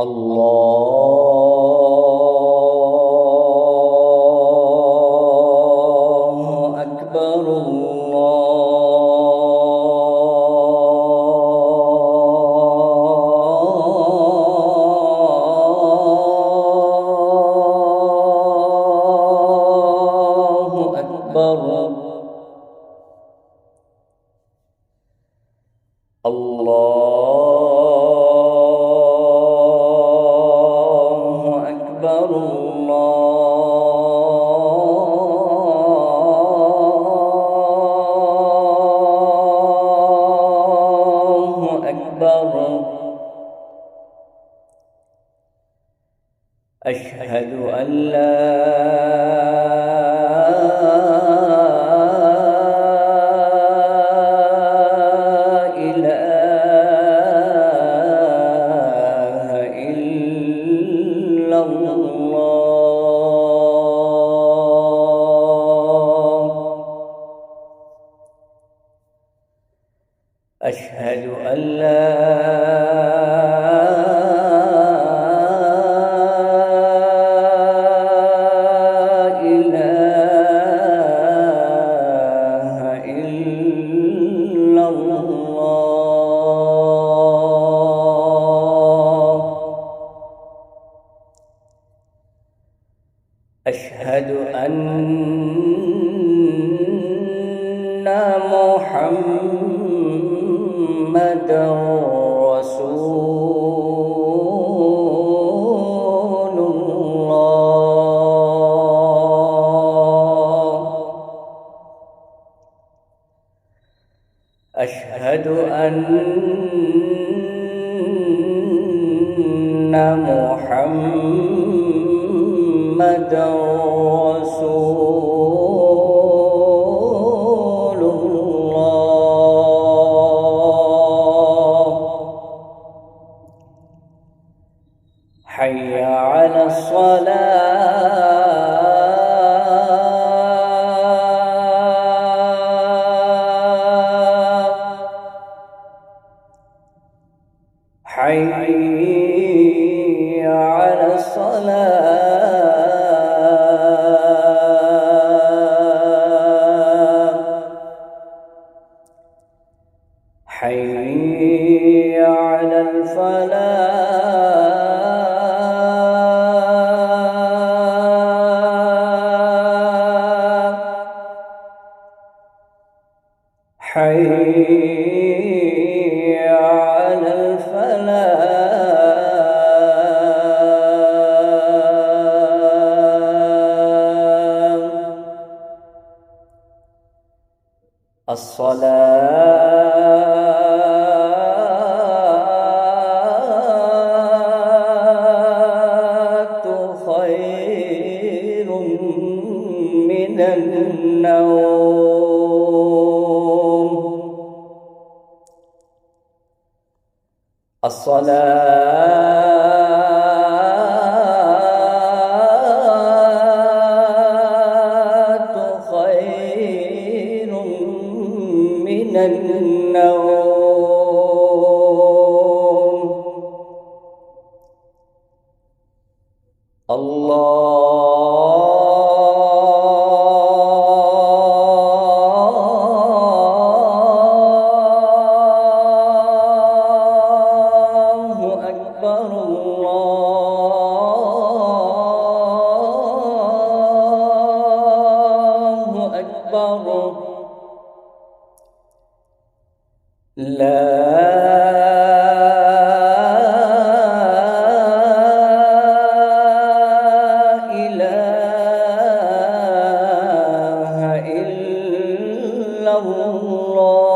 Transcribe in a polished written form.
الله أكبر الله أكبر الله أكبر الله أكبر أشهد أن لا أشهد أن لا إله إلا الله أشهد أن محمد رسول الله أشهد أن محمد رسول الله حي على الصلاة حي على الصلاة حي على الفلاح حي على الفلاح الصلاة خير من النوم الصلاة خير من النوم الله أكبر الله أكبر لا إله إلا الله